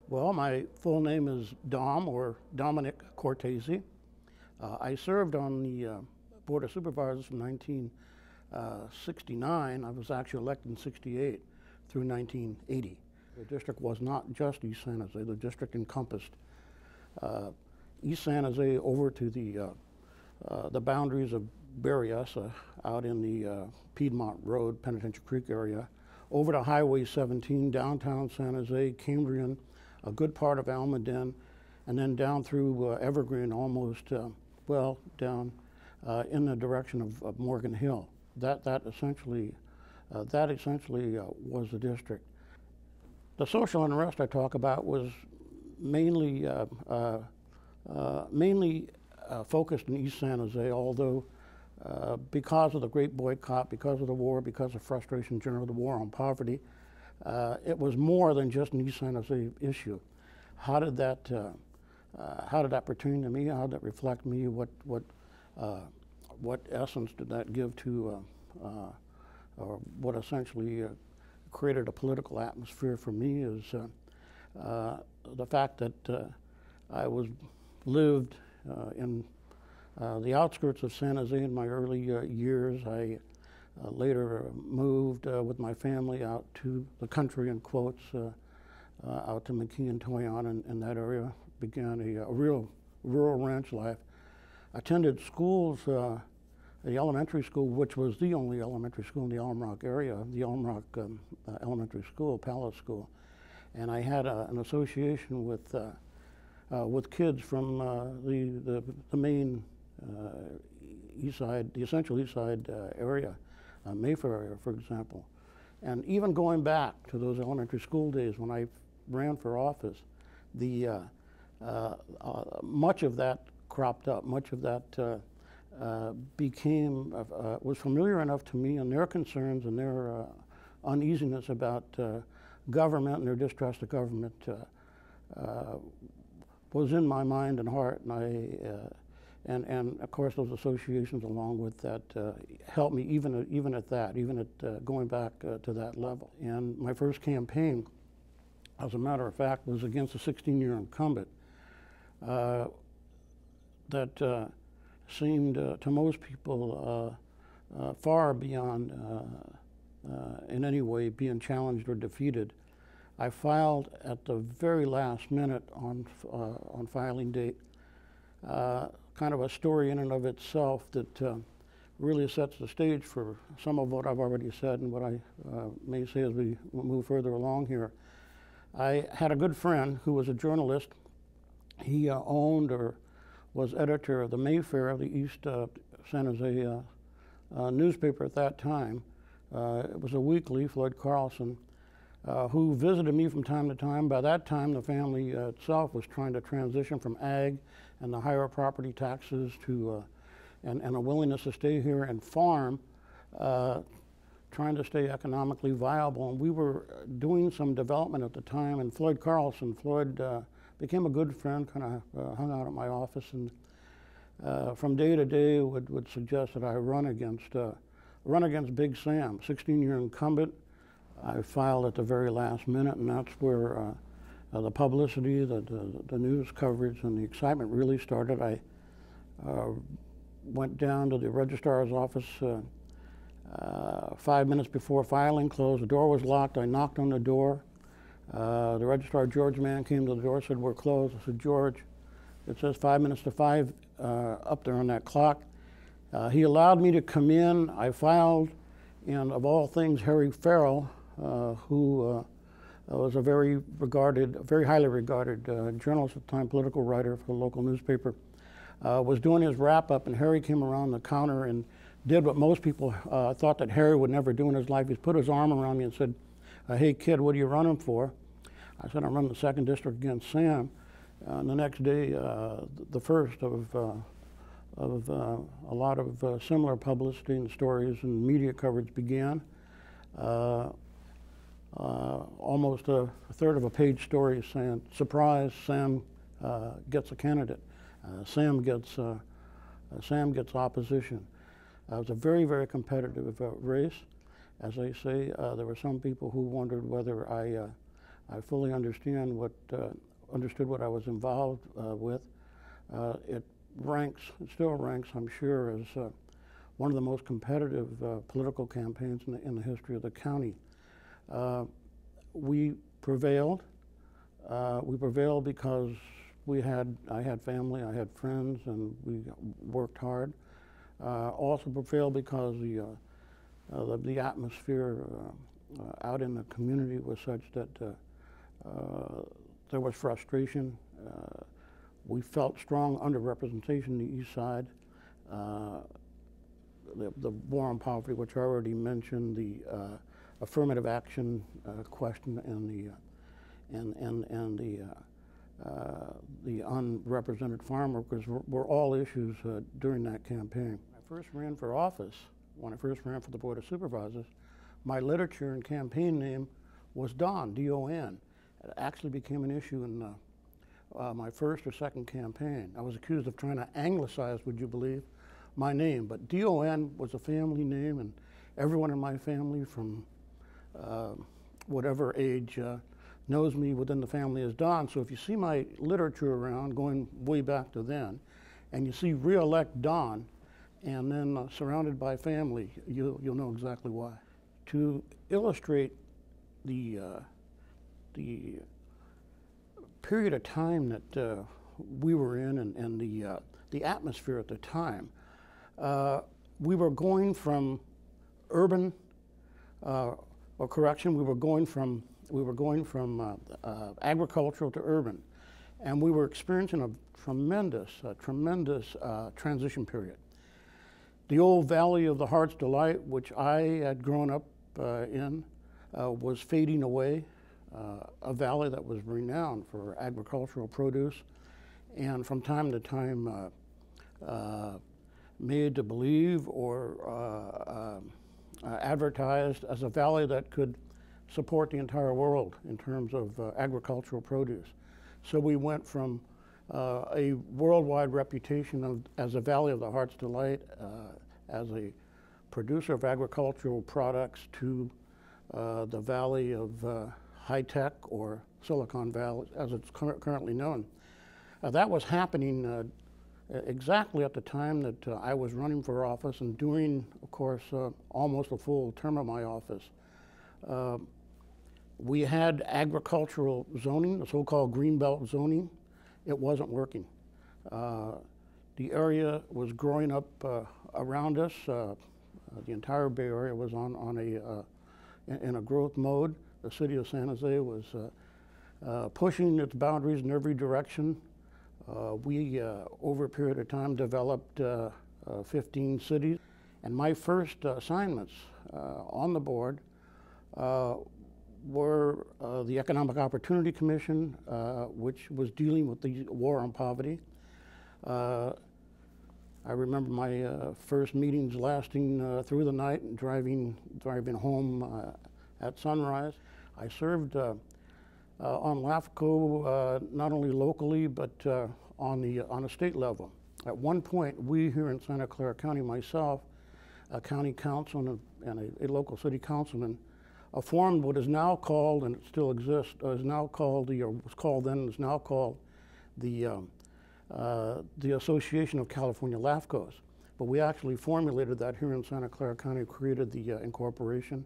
Well, my full name is Dom, or Dominic Cortese. I served on the Board of Supervisors from 1969. I was actually elected in 68 through 1980. The district was not just East San Jose. The district encompassed East San Jose over to the boundaries of Berryessa out in the Piedmont Road, Penitentiary Creek area, over to Highway 17, downtown San Jose, Cambrian, a good part of Almaden, and then down through Evergreen, almost, well, down in the direction of Morgan Hill. That essentially was the district. The social unrest I talk about was mainly focused in East San Jose, although because of the Great Boycott, because of the war, because of frustration general, the war on poverty, it was more than just an East San Jose issue. How did that pertain to me? How did that reflect me? What essence did that give to, or what essentially created a political atmosphere for me is the fact that I lived in the outskirts of San Jose in my early years. I later moved with my family out to the country, in quotes, out to McKean, Toyon, and that area. Began a real rural ranch life. Attended schools, the elementary school, which was the only elementary school in the Elm Rock area, the Elm Rock Elementary School, Palace School. And I had an association with kids from the main east side, the essential east side area, Mayfair area, for example. And even going back to those elementary school days when I ran for office, much of that cropped up, much of that was familiar enough to me, and their concerns and their uneasiness about government and their distrust of government was in my mind and heart, and and of course those associations along with that helped me even at going back to that level. And my first campaign, as a matter of fact, was against a 16-year incumbent that seemed to most people far beyond in any way being challenged or defeated. I filed at the very last minute on filing date, kind of a story in and of itself that really sets the stage for some of what I've already said and what I may say as we move further along here. I had a good friend who was a journalist. He owned or was editor of the Mayfair of the East San Jose newspaper at that time. It was a weekly, Floyd Carlson, who visited me from time to time. By that time, the family itself was trying to transition from ag and the higher property taxes to, and a willingness to stay here and farm, trying to stay economically viable. And we were doing some development at the time, and Floyd became a good friend, kind of hung out at my office, and from day to day would suggest that I run against Big Sam, 16-year incumbent. I filed at the very last minute, and that's where the publicity, the news coverage, and the excitement really started. I went down to the registrar's office 5 minutes before filing closed. The door was locked. I knocked on the door. The registrar, George Mann, came to the door, said, "We're closed." I said, "George, it says 5 minutes to 5 up there on that clock." He allowed me to come in. I filed, and of all things, Harry Farrell, who was a very highly regarded journalist at the time, political writer for the local newspaper, was doing his wrap-up, and Harry came around the counter and did what most people thought that Harry would never do in his life. He put his arm around me and said, "Hey kid, what are you running for?" I said, "I'm running the 2nd District against Sam." And the next day, the first of a lot of similar publicity and stories and media coverage began. Almost a third of a page story saying, "Surprise, Sam gets a candidate. Sam gets opposition." It was a very, very competitive race. As I say, there were some people who wondered whether I I fully understand understood what I was involved with. It still ranks, I'm sure, as one of the most competitive political campaigns in the history of the county. We prevailed. We prevailed because I had family, I had friends, and we worked hard. Also prevailed because the atmosphere out in the community was such that there was frustration. We felt strong underrepresentation in the East Side. The war on poverty, which I already mentioned, the affirmative action question, and the unrepresented farm workers were all issues during that campaign. When I first ran for office, when I first ran for the Board of Supervisors, my literature and campaign name was Don, D-O-N. It actually became an issue in my first or second campaign. I was accused of trying to anglicize, would you believe, my name, but D-O-N was a family name, and everyone in my family from whatever age knows me within the family as Don. So if you see my literature around going way back to then, and you see re-elect Don, and then surrounded by family, you'll know exactly why. To illustrate the period of time that we were in and the atmosphere at the time, we were going from urban, or correction, we were going from agricultural to urban, and we were experiencing a tremendous transition period. The old Valley of the Heart's Delight, which I had grown up in, was fading away. A valley that was renowned for agricultural produce, and from time to time made to believe or advertised as a valley that could support the entire world in terms of agricultural produce. So we went from a worldwide reputation as a Valley of the Heart's Delight, as a producer of agricultural products, to the Valley of High Tech, or Silicon Valley as it's currently known. That was happening exactly at the time that I was running for office, and during, of course, almost a full term of my office. We had agricultural zoning, the so-called greenbelt zoning. It wasn't working. The area was growing up around us. The entire Bay Area was in a growth mode. The city of San Jose was pushing its boundaries in every direction. We, over a period of time, developed 15 cities. And my first assignments on the board were the Economic Opportunity Commission, which was dealing with the war on poverty. I remember my first meetings lasting through the night and driving home at sunrise. I served on LAFCO not only locally but on a state level. At one point, we here in Santa Clara County, myself, a county councilman and a local city councilman, formed what is now called, and it still exists, is now called was called then, is now called the Association of California LAFCOs. But we actually formulated that here in Santa Clara County, created the incorporation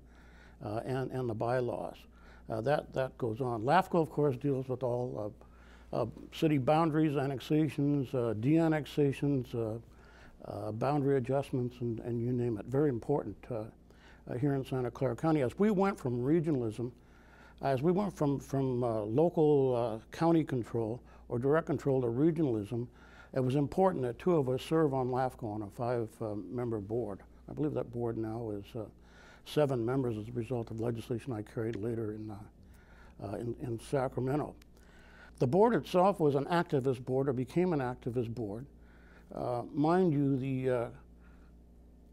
and the bylaws. That goes on. LAFCO, of course, deals with all city boundaries, annexations, de-annexations, boundary adjustments, and you name it. Very important here in Santa Clara County. As we went from regionalism, as we went from local county control or direct control to regionalism, it was important that two of us serve on LAFCO on a 5-member board. I believe that board now is 7 members as a result of legislation I carried later in Sacramento. The board itself was an activist board, or became an activist board. Mind you,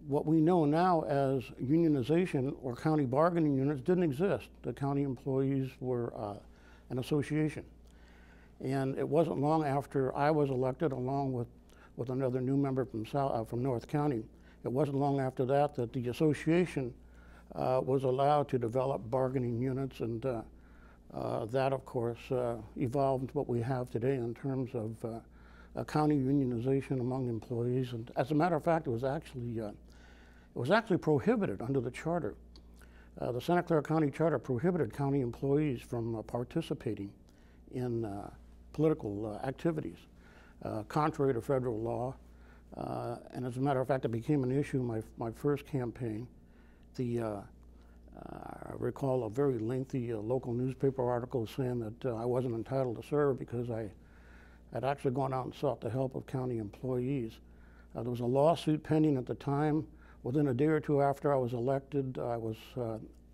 what we know now as unionization or county bargaining units didn't exist. The county employees were an association. And it wasn't long after I was elected, along with another new member from North County, it wasn't long after that the association was allowed to develop bargaining units, and That, of course, evolved into what we have today in terms of county unionization among employees. And as a matter of fact, it was actually prohibited under the charter. The Santa Clara County Charter prohibited county employees from participating in political activities, contrary to federal law. And as a matter of fact, it became an issue in my first campaign. I recall a very lengthy local newspaper article saying that I wasn't entitled to serve because I had actually gone out and sought the help of county employees. There was a lawsuit pending at the time. Within a day or two after I was elected, I was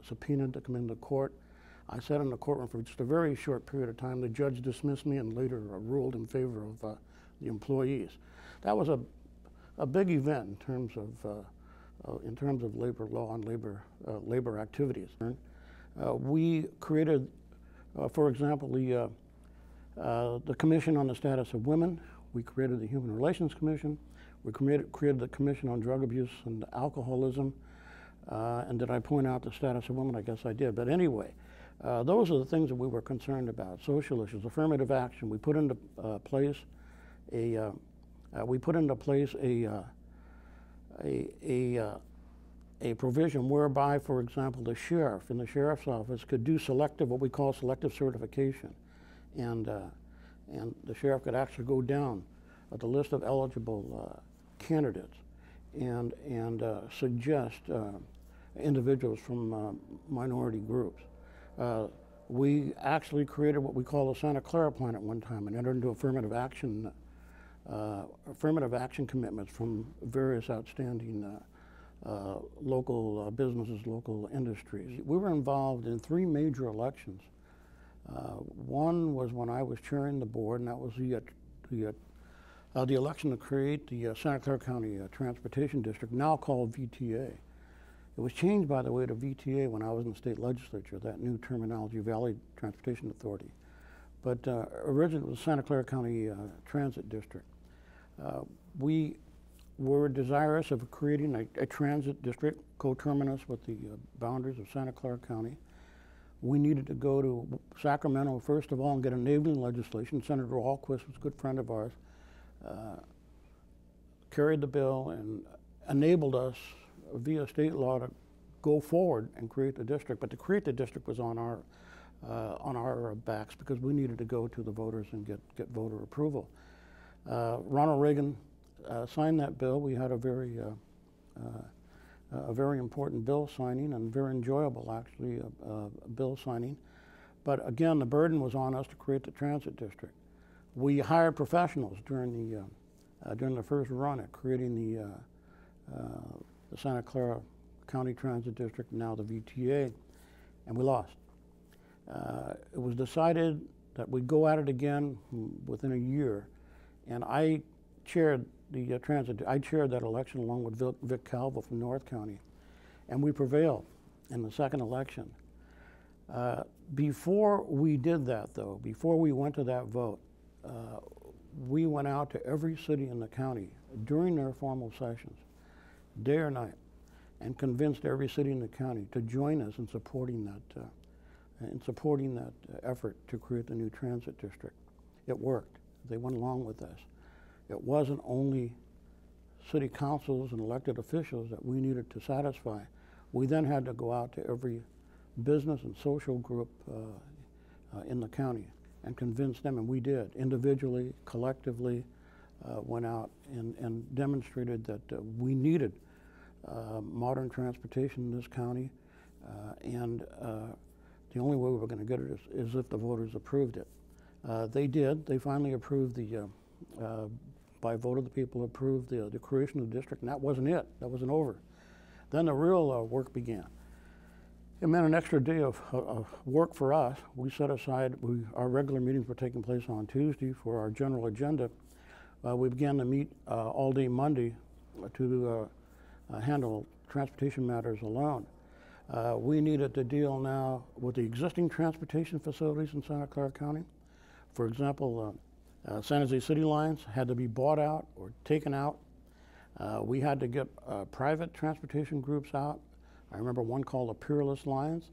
subpoenaed to come into court. I sat in the courtroom for just a very short period of time. The judge dismissed me and later ruled in favor of the employees. That was a big event in terms of labor law and labor activities. We created, for example, the Commission on the Status of Women. We created the Human Relations Commission. We created the Commission on Drug Abuse and Alcoholism. And did I point out the status of women? I guess I did. But anyway, those are the things that we were concerned about: social issues, affirmative action. We put into place a provision whereby, for example, the sheriff in the sheriff's office could do what we call selective certification, and the sheriff could actually go down the list of eligible candidates and suggest individuals from minority groups. We actually created what we call the Santa Clara Plan at one time and entered into affirmative action commitments from various outstanding local businesses, local industries. We were involved in 3 major elections. One was when I was chairing the board, and that was the election to create the Santa Clara County Transportation District, now called VTA. It was changed, by the way, to VTA when I was in the state legislature, that new terminology, Valley Transportation Authority. But originally it was Santa Clara County Transit District. We were desirous of creating a transit district coterminous with the boundaries of Santa Clara County. We needed to go to Sacramento, first of all, and get enabling legislation. Senator Alquist was a good friend of ours, carried the bill and enabled us via state law to go forward and create the district. But to create the district was on our backs because we needed to go to the voters and get voter approval. Ronald Reagan signed that bill. We had a very important bill signing, and very enjoyable, actually, bill signing. But again, the burden was on us to create the transit district. We hired professionals during the first run at creating the Santa Clara County Transit District, now the VTA, and we lost. It was decided that we'd go at it again within a year, and I chaired the I chaired that election along with Vic Calvo from North County, and we prevailed in the second election. Before we did that, though, before we went to that vote, we went out to every city in the county during their formal sessions, day or night, and convinced every city in the county to join us in supporting that effort to create the new transit district. It worked. They went along with us. It wasn't only city councils and elected officials that we needed to satisfy. We then had to go out to every business and social group in the county and convince them, and we did. Individually, collectively, went out and demonstrated that we needed modern transportation in this county, and the only way we were going to get it is if the voters approved it. They did. They finally approved by vote of the people, approved the creation of the district, and that wasn't it. That wasn't over. Then the real work began. It meant an extra day of work for us. We set aside, our regular meetings were taking place on Tuesday for our general agenda. We began to meet all day Monday to handle transportation matters alone. We needed to deal now with the existing transportation facilities in Santa Clara County. For example, San Jose City Lines had to be bought out or taken out. We had to get private transportation groups out. I remember one called the Peerless Lines.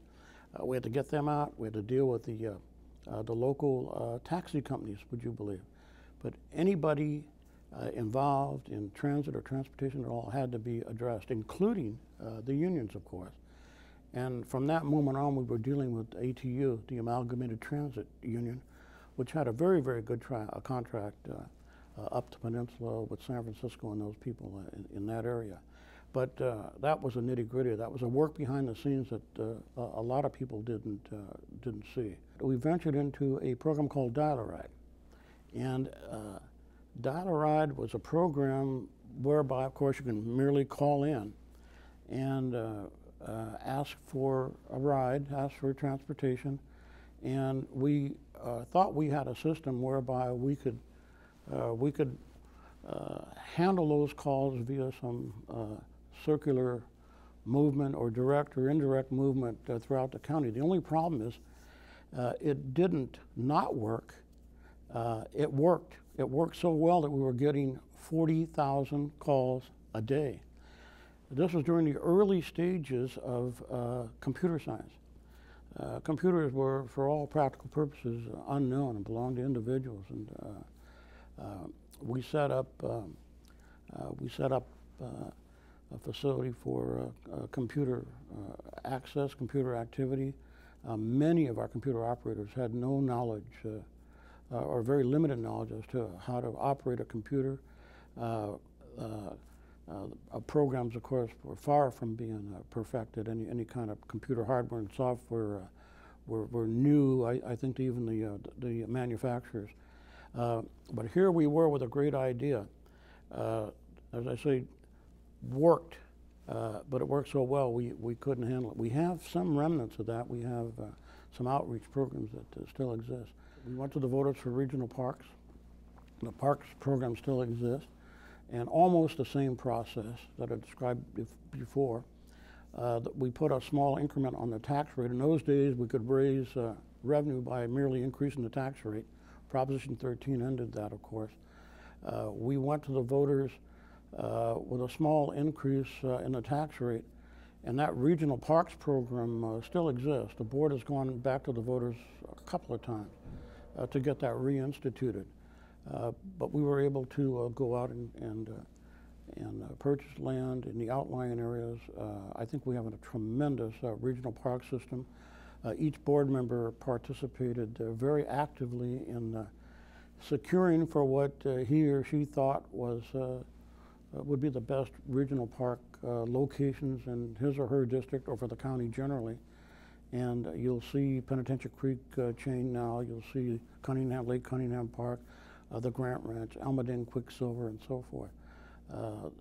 We had to get them out. We had to deal with the local taxi companies, would you believe? But anybody involved in transit or transportation at all had to be addressed, including the unions, of course. And from that moment on, we were dealing with ATU, the Amalgamated Transit Union, which had a very, very good contract up the peninsula with San Francisco and those people in that area. But that was a nitty-gritty. That was a work behind the scenes that a lot of people didn't see. We ventured into a program called Dial-A-Ride. And Dial-A-Ride was a program whereby, of course, you can merely call in and ask for a ride, ask for transportation. And we thought we had a system whereby we could handle those calls via some circular movement or direct or indirect movement throughout the county. The only problem is it didn't not work. It worked. It worked so well that we were getting 40,000 calls a day. This was during the early stages of computer science. Computers were, for all practical purposes, unknown and belonged to individuals. And we set up a facility for computer access, computer activity. Many of our computer operators had no knowledge or very limited knowledge as to how to operate a computer. Programs, of course, were far from being perfected. Any kind of computer hardware and software were new, I think, to even the manufacturers. But here we were with a great idea. As I say, worked, but it worked so well we couldn't handle it. We have some remnants of that. We have some outreach programs that still exist. We went to the voters for regional parks. The parks program still exists, and almost the same process that I described before. We put a small increment on the tax rate. In those days, we could raise revenue by merely increasing the tax rate. Proposition 13 ended that, of course. We went to the voters with a small increase in the tax rate, and that regional parks program still exists. The board has gone back to the voters a couple of times to get that reinstituted. But we were able to go out and purchase land in the outlying areas. I think we have a tremendous regional park system. Each board member participated very actively in securing for what he or she thought was would be the best regional park locations in his or her district or for the county generally. And you'll see Penitentiary Creek chain now. You'll see Cunningham, Lake Cunningham Park, the Grant Ranch, Almaden, Quicksilver, and so forth.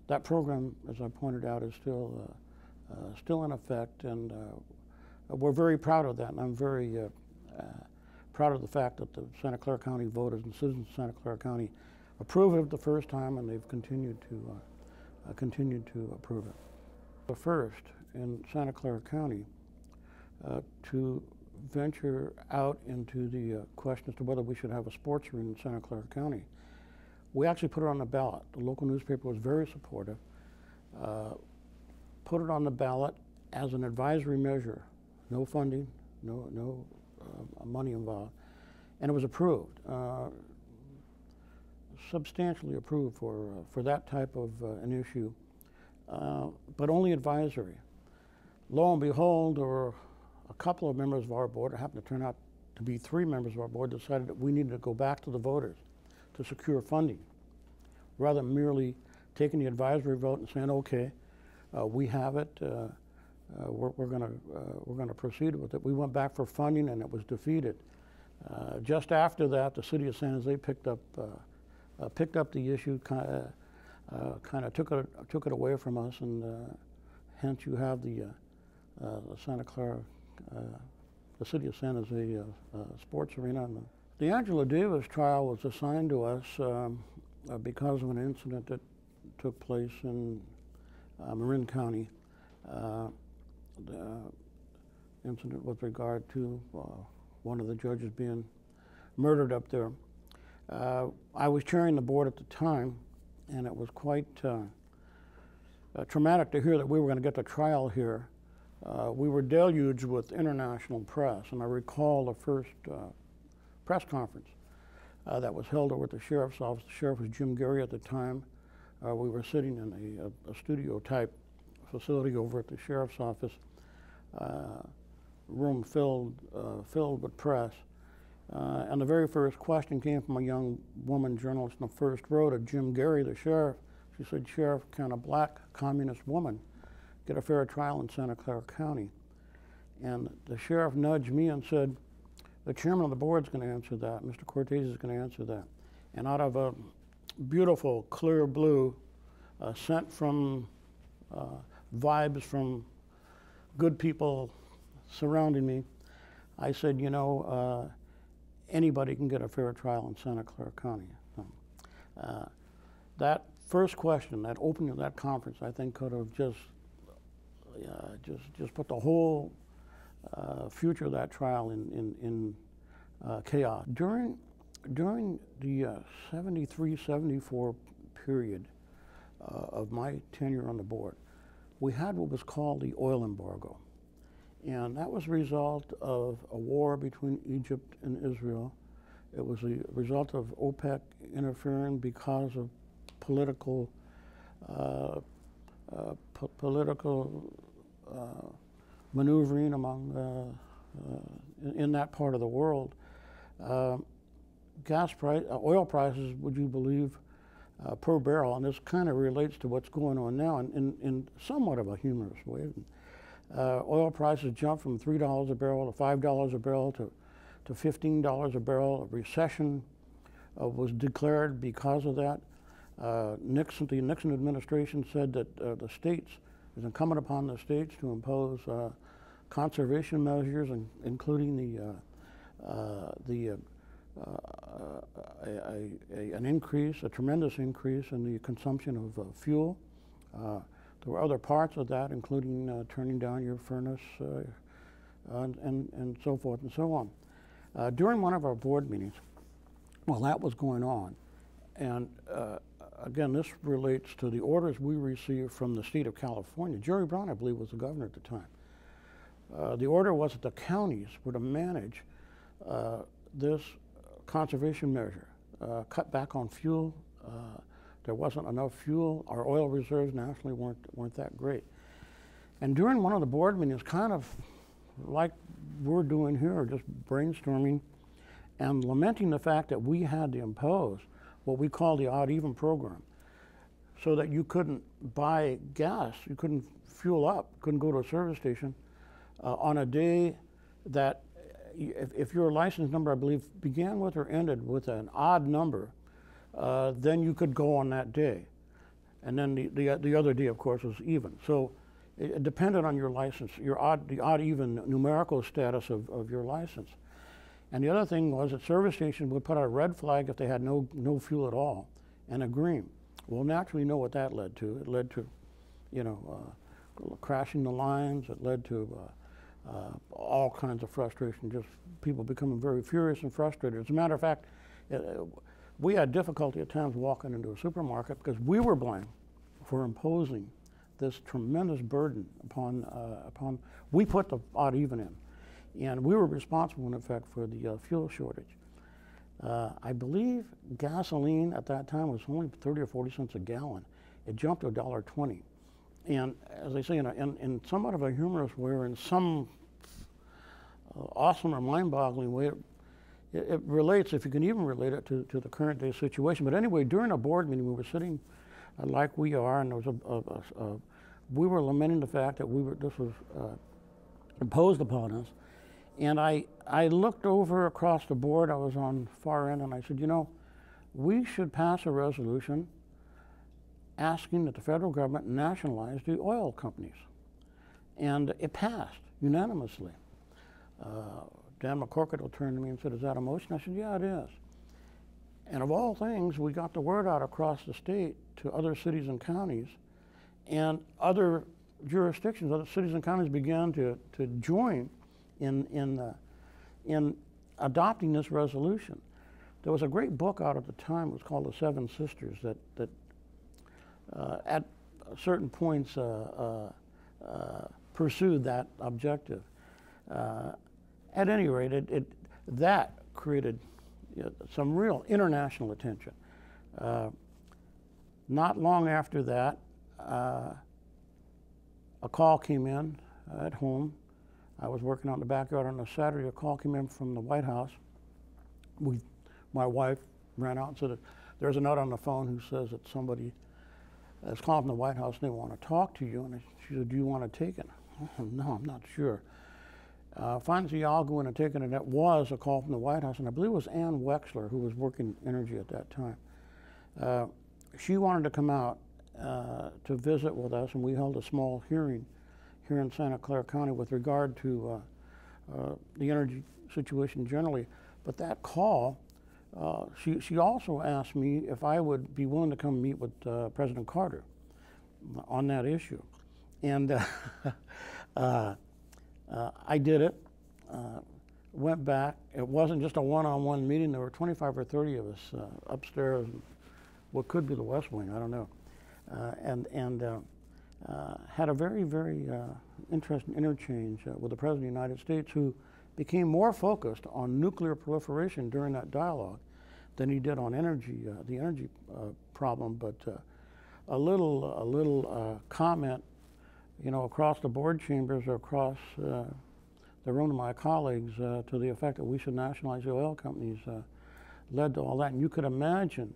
That program, as I pointed out, is still in effect, and we're very proud of that. And I'm very proud of the fact that the Santa Clara County voters and citizens of Santa Clara County approved it the first time, and they've continued to approve it. The first in Santa Clara County to venture out into the question as to whether we should have a sports arena in Santa Clara County. We actually put it on the ballot. The local newspaper was very supportive. Put it on the ballot as an advisory measure. No funding, no money involved. And it was approved, substantially approved for that type of an issue, but only advisory. Lo and behold, there were a couple of members of our board, it happened to turn out to be 3 members of our board, decided that we needed to go back to the voters to secure funding, rather than merely taking the advisory vote and saying, okay, we have it, we're going to proceed with it. We went back for funding, and it was defeated. Just after that, the city of San Jose picked up the issue, kind of took it away from us, and hence you have the Santa Clara, the city of San Jose sports arena. And the Angela Davis trial was assigned to us because of an incident that took place in Marin County. The incident with regard to one of the judges being murdered up there. I was chairing the board at the time, and it was quite traumatic to hear that we were going to get the trial here we were deluged with international press, and I recall the first press conference that was held over at the sheriff's office. The sheriff was Jim Gary at the time. We were sitting in a studio-type facility over at the sheriff's office, room filled with press. And the very first question came from a young woman journalist in the first row to Jim Gary, the sheriff. She said, "Sheriff, can a black communist woman get a fair trial in Santa Clara County?" And the sheriff nudged me and said, "The chairman of the board is going to answer that. Mr. Cortese is going to answer that." And out of a beautiful, clear blue, sent from vibes from good people surrounding me, I said, "You know, anybody can get a fair trial in Santa Clara County." That first question, that opening of that conference, I think could have just put the whole future of that trial in chaos. During the 73-74 period of my tenure on the board, we had what was called the oil embargo. And that was a result of a war between Egypt and Israel. It was a result of OPEC interfering because of political maneuvering among in that part of the world. Oil prices, would you believe, per barrel, and this kind of relates to what's going on now in somewhat of a humorous way. Oil prices jumped from $3 a barrel to $5 a barrel to $15 a barrel. A recession was declared because of that. The Nixon administration said that the states, it was incumbent upon the states to impose conservation measures, including an increase, a tremendous increase in the consumption of fuel. There were other parts of that, including turning down your furnace and so forth and so on. During one of our board meetings, while that was going on, and again, this relates to the orders we received from the state of California. Jerry Brown, I believe, was the governor at the time. The order was that the counties were to manage this conservation measure, cut back on fuel. There wasn't enough fuel. Our oil reserves nationally weren't that great. And during one of the board meetings, kind of like we're doing here, just brainstorming and lamenting the fact that we had to impose what we call the odd-even program, so that you couldn't buy gas, you couldn't fuel up, couldn't go to a service station on a day that if your license number, I believe, began with or ended with an odd number, then you could go on that day. And then the other day, of course, was even. So it depended on your license, the odd-even numerical status of your license. And the other thing was that service stations would put out a red flag if they had no fuel at all, and a green. Well, naturally, you know what that led to. It led to, crashing the lines. It led to all kinds of frustration, just people becoming very furious and frustrated. As a matter of fact, we had difficulty at times walking into a supermarket because we were blamed for imposing this tremendous burden upon we put the odd even in. And we were responsible, in effect, for the fuel shortage. I believe gasoline at that time was only 30 or 40 cents a gallon. It jumped to $1.20. And as I say, in somewhat of a humorous way, or in some awesome or mind-boggling way, it relates, if you can even relate it to the current day situation. But anyway, during a board meeting, we were sitting like we are, and there was we were lamenting the fact that this was imposed upon us. And I looked over across the board. I was on far end, and I said, we should pass a resolution asking that the federal government nationalize the oil companies. And it passed unanimously. Dan McCorkle turned to me and said, "Is that a motion?" I said, "Yeah, it is." And of all things, we got the word out across the state to other cities and counties, and other jurisdictions, other cities and counties began to join in adopting this resolution. There was a great book out at the time. It was called The Seven Sisters that at certain points pursued that objective. At any rate, that created some real international attention. Not long after that, a call came in at home. I was working out in the backyard on a Saturday. A call came in from the White House. My wife ran out and said, there's a note on the phone who says that somebody is calling from the White House and they want to talk to you. And she said, do you want to take it? Oh, no, I'm not sure. Finally, I'll go in and take it, and it was a call from the White House, and I believe it was Ann Wexler, who was working energy at that time. She wanted to come out to visit with us, and we held a small hearing here in Santa Clara County with regard to the energy situation generally. But that call, she also asked me if I would be willing to come meet with President Carter on that issue. And I did it, went back. It wasn't just a one-on-one meeting. There were 25 or 30 of us upstairs, in what could be the West Wing, I don't know, and had a very, very interesting interchange with the President of the United States, who became more focused on nuclear proliferation during that dialogue than he did on energy, the energy problem. But a little comment, across the board chambers or across the room of my colleagues to the effect that we should nationalize the oil companies led to all that. And you could imagine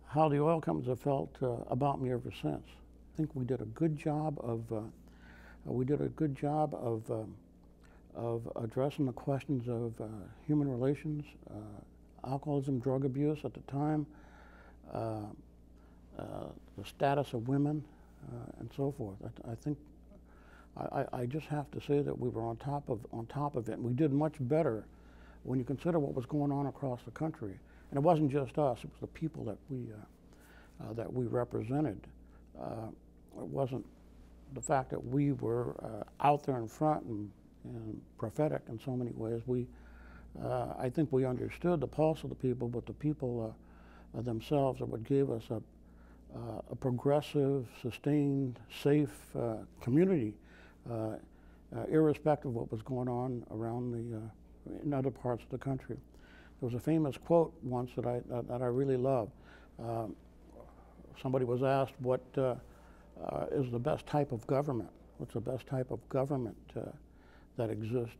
how the oil companies have felt about me ever since. I think we did a good job of addressing the questions of human relations, alcoholism, drug abuse at the time, the status of women, and so forth. I think I just have to say that we were on top of it, and we did much better when you consider what was going on across the country. And it wasn't just us; it was the people that we represented. It wasn't the fact that we were out there in front and prophetic in so many ways. I think we understood the pulse of the people, but the people themselves are what gave us a progressive, sustained, safe community, irrespective of what was going on around in other parts of the country. There was a famous quote once that I really love. Somebody was asked, what is the best type of government? What's the best type of government that exists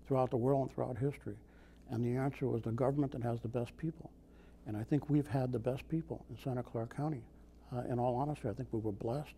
throughout the world and throughout history? And the answer was the government that has the best people. And I think we've had the best people in Santa Clara County. In all honesty, I think we were blessed.